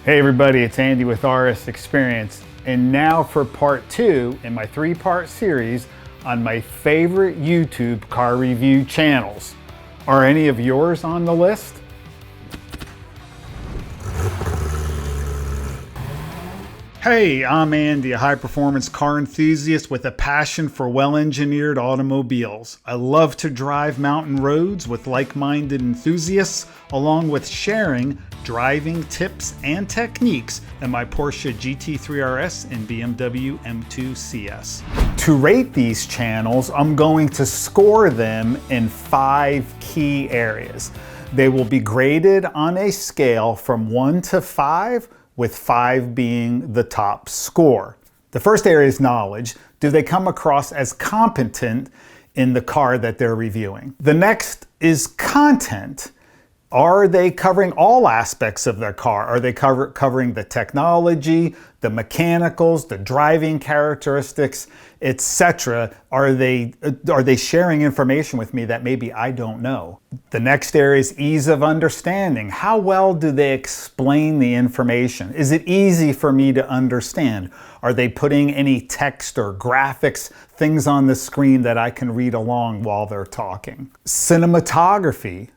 Hey everybody, it's Andy with RS Xperience, and now for part 2 in my 3-part series on my favorite YouTube car review channels. Are any of yours on the list? Hey, I'm Andy, a high-performance car enthusiast with a passion for well-engineered automobiles. I love to drive mountain roads with like-minded enthusiasts, along with sharing driving tips and techniques in my Porsche GT3 RS and BMW M2 CS. To rate these channels, I'm going to score them in 5 key areas. They will be graded on a scale from 1 to 5, with 5 being the top score. The first area is knowledge. Do they come across as competent in the car that they're reviewing? The next is content. Are they covering all aspects of their car? Are they covering the technology, the mechanicals, the driving characteristics, etc.? Are they sharing information with me that maybe I don't know? The next area is ease of understanding. How well do they explain the information? Is it easy for me to understand? Are they putting any text or graphics, things on the screen that I can read along while they're talking? Cinematography.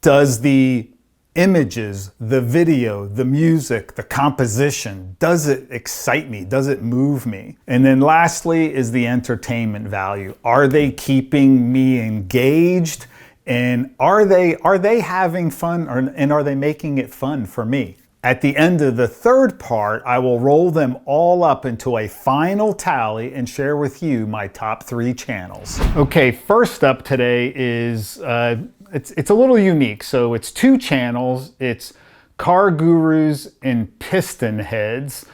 Does the images, the video, the music, the composition, does it excite me? Does it move me? And then lastly is the entertainment value. Are they keeping me engaged? And are they having fun, and are they making it fun for me? At the end of the third part, I will roll them all up into a final tally and share with you my top 3 channels. Okay, first up today is it's a little unique. So it's 2 channels. It's CarGurus and Piston Heads.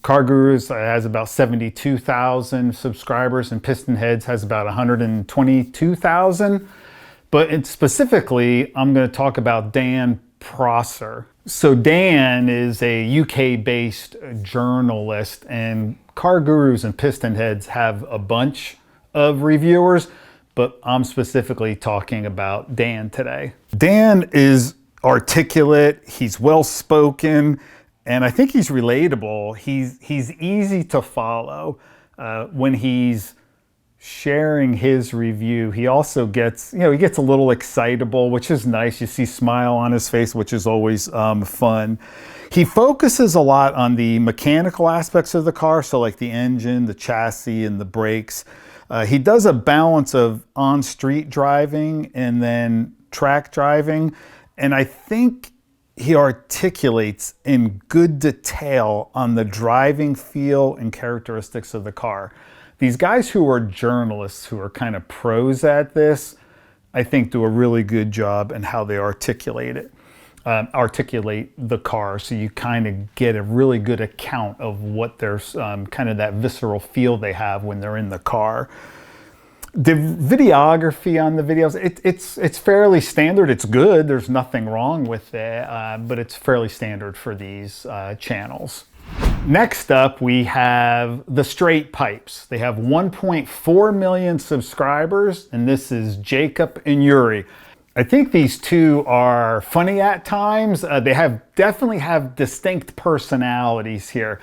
CarGurus has about 72,000 subscribers and Piston Heads has about 122,000. But specifically, I'm going to talk about Dan Prosser. So Dan is a UK-based journalist, and CarGurus and Piston Heads have a bunch of reviewers, but I'm specifically talking about Dan today. Dan is articulate, he's well-spoken, and I think he's relatable. He's easy to follow when he's sharing his review. He also gets, he gets a little excitable, which is nice. You see smile on his face, which is always fun. He focuses a lot on the mechanical aspects of the car, so like the engine, the chassis, and the brakes. He does a balance of on-street driving and then track driving, and I think he articulates in good detail on the driving feel and characteristics of the car. These guys who are journalists, who are kind of pros at this, I think do a really good job in how they articulate it. Articulate the car, so you kind of get a really good account of what their kind of that visceral feel they have when they're in the car. The videography on the videos, it's fairly standard. It's good. There's nothing wrong with it, but it's fairly standard for these channels. Next up, we have the Straight Pipes. They have 1.4 million subscribers, and this is Jacob and Yuri. I think these two are funny at times. They definitely have distinct personalities here.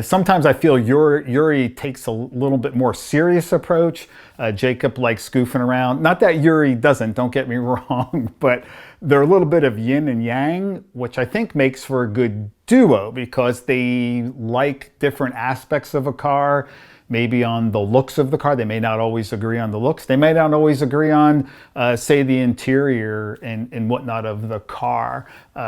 Sometimes I feel Yuri takes a little bit more serious approach. Jacob likes goofing around. Not that Yuri doesn't, don't get me wrong, but they're a little bit of yin and yang, which I think makes for a good duo because they like different aspects of a car. Maybe on the looks of the car. They may not always agree on the looks. They may not always agree on, say, the interior and whatnot of the car.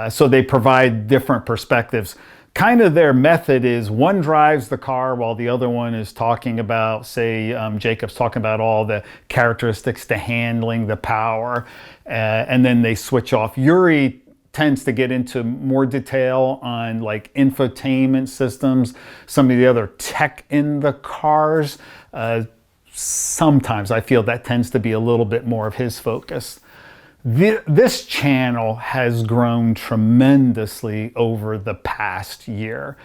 So they provide different perspectives. Kind of their method is one drives the car while the other one is talking about, say, Jacob's talking about all the characteristics, the handling, the power, and then they switch off. Yuri tends to get into more detail on like infotainment systems, some of the other tech in the cars. Sometimes I feel that tends to be a little bit more of his focus. This channel has grown tremendously over the past year.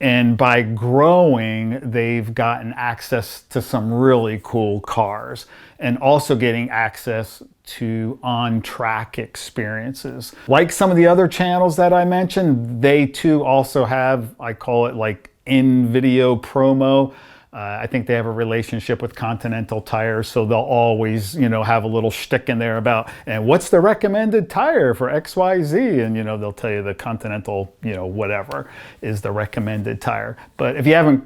And by growing, they've gotten access to some really cool cars and also getting access to on-track experiences. Like some of the other channels that I mentioned, they too also have, I call it like in-video promo. I think they have a relationship with Continental Tires, so they'll always, have a little shtick in there about, and what's the recommended tire for XYZ? And, they'll tell you the Continental, whatever is the recommended tire. But if you haven't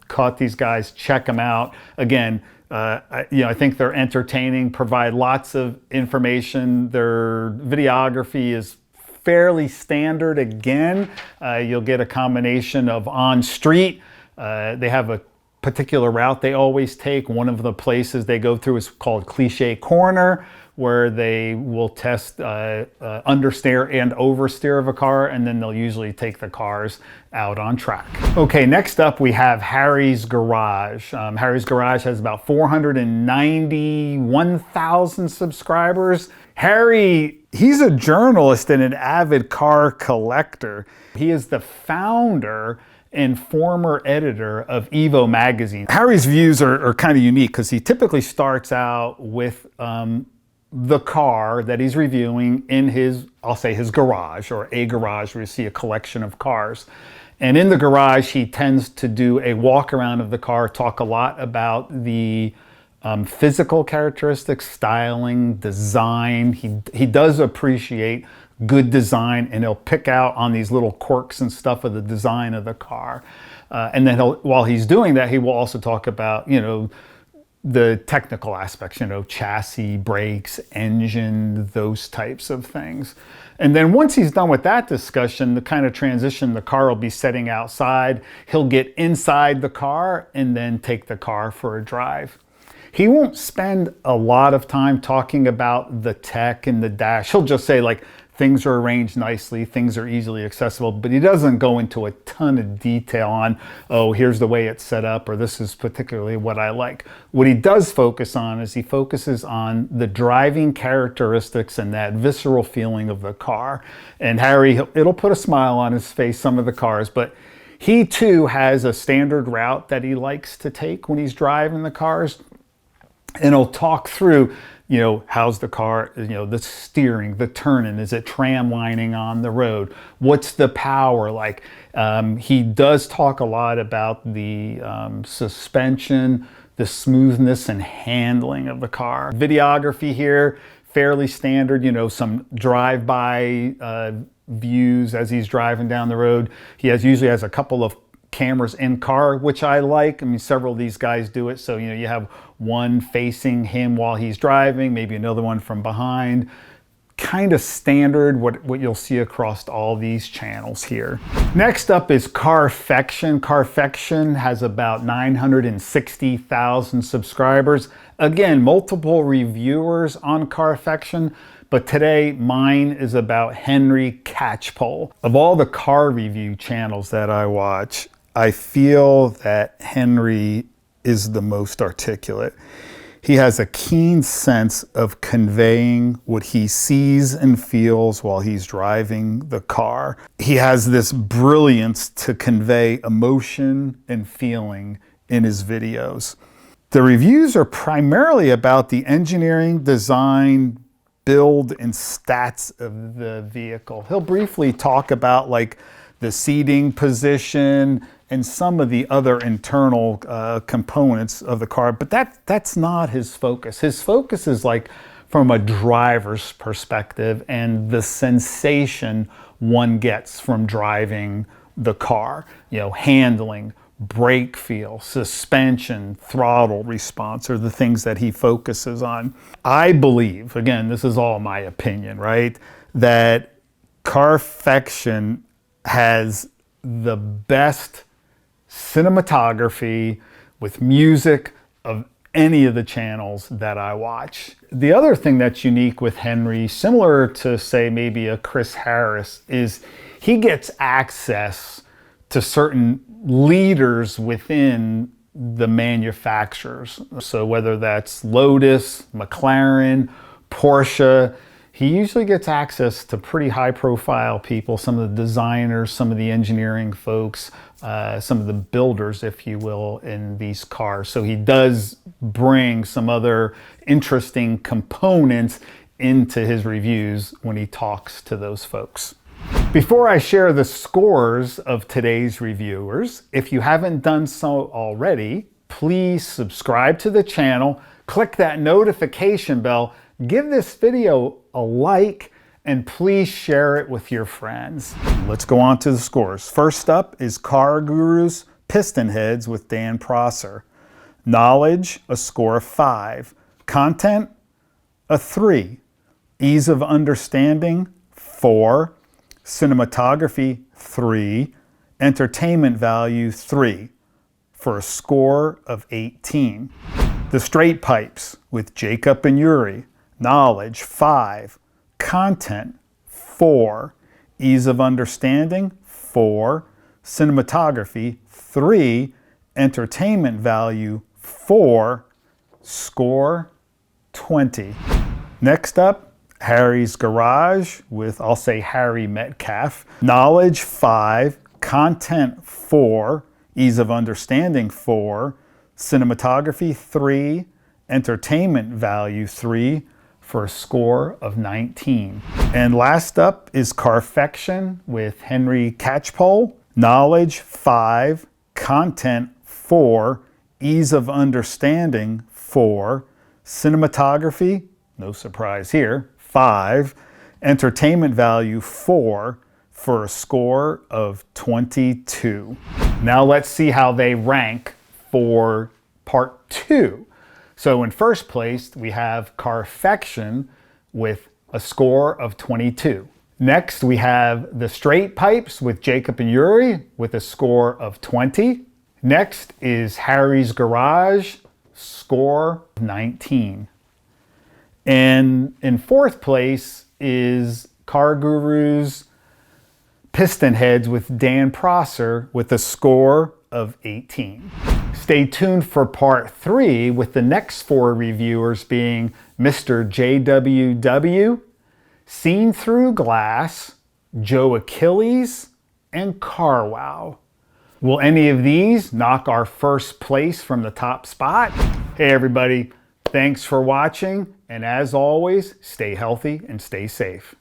caught these guys, check them out. Again, I think they're entertaining, provide lots of information. Their videography is fairly standard. Again, you'll get a combination of on-street. They have a particular route they always take. One of the places they go through is called Cliche Corner, where they will test understeer and oversteer of a car, and then they'll usually take the cars out on track. Okay, next up we have Harry's Garage. Harry's Garage has about 491,000 subscribers. Harry, he's a journalist and an avid car collector. He is the founder and former editor of Evo magazine. Harry's views are kind of unique because he typically starts out with the car that he's reviewing in his, I'll say his garage, or a garage where you see a collection of cars. And in the garage, he tends to do a walk around of the car, talk a lot about the physical characteristics, styling, design. He does appreciate good design, and he'll pick out on these little quirks and stuff of the design of the car. And then while he's doing that, he will also talk about, the technical aspects, chassis, brakes, engine, those types of things. And then once he's done with that discussion, the kind of transition, the car will be sitting outside. He'll get inside the car and then take the car for a drive. He won't spend a lot of time talking about the tech and the dash. He'll just say, like, things are arranged nicely, things are easily accessible, but he doesn't go into a ton of detail on, oh, here's the way it's set up, or this is particularly what I like. What he does focus on is he focuses on the driving characteristics and that visceral feeling of the car. And Harry, it'll put a smile on his face, some of the cars, but he too has a standard route that he likes to take when he's driving the cars. And he'll talk through, how's the car, the steering, the turning, is it tramlining on the road? What's the power like? He does talk a lot about the suspension, the smoothness and handling of the car. Videography here, fairly standard, some drive-by views as he's driving down the road. He usually has a couple of cameras in car, which I like. I mean, several of these guys do it. So, you have one facing him while he's driving, maybe another one from behind. Kind of standard what you'll see across all these channels here. Next up is Carfection. Carfection has about 960,000 subscribers. Again, multiple reviewers on Carfection, but today mine is about Henry Catchpole. Of all the car review channels that I watch, I feel that Henry is the most articulate. He has a keen sense of conveying what he sees and feels while he's driving the car. He has this brilliance to convey emotion and feeling in his videos. The reviews are primarily about the engineering, design, build, and stats of the vehicle. He'll briefly talk about like the seating position and some of the other internal components of the car, but that's not his focus. His focus is like from a driver's perspective and the sensation one gets from driving the car. Handling, brake feel, suspension, throttle response are the things that he focuses on. I believe, again, this is all my opinion, right, that Carfection has the best cinematography with music of any of the channels that I watch. The other thing that's unique with Henry, similar to say maybe a Chris Harris, is he gets access to certain leaders within the manufacturers. So whether that's Lotus, McLaren, Porsche, he usually gets access to pretty high profile people, some of the designers, some of the engineering folks, some of the builders, if you will, in these cars. So he does bring some other interesting components into his reviews when he talks to those folks. Before I share the scores of today's reviewers, if you haven't done so already, please subscribe to the channel, click that notification bell, give this video a like, and please share it with your friends. Let's go on to the scores. First up is CarGurus Piston Heads with Dan Prosser. Knowledge, a score of 5. Content, a 3. Ease of understanding, 4. Cinematography, 3. Entertainment value, 3. For a score of 18. The Straight Pipes with Jacob and Yuri. Knowledge, 5. Content, 4. Ease of understanding, 4. Cinematography, 3. Entertainment value, 4. Score, 20. Next up, Harry's Garage with, I'll say, Harry Metcalf. Knowledge, 5. Content, 4. Ease of understanding, 4. Cinematography, 3. Entertainment value, 3. For a score of 19. And last up is Carfection with Henry Catchpole. Knowledge, 5. Content, 4. Ease of understanding, 4. Cinematography, no surprise here, 5. Entertainment value, 4. For a score of 22. Now let's see how they rank for part 2. So in first place, we have Carfection with a score of 22. Next, we have the Straight Pipes with Jacob and Yuri with a score of 20. Next is Harry's Garage, score of 19. And in fourth place is CarGurus Piston Heads with Dan Prosser with a score of 18. Stay tuned for part 3 with the next 4 reviewers being Mr. JWW, Seen Through Glass, Joe Achilles, and CarWow. Will any of these knock our first place from the top spot? Hey everybody, thanks for watching, and as always, stay healthy and stay safe.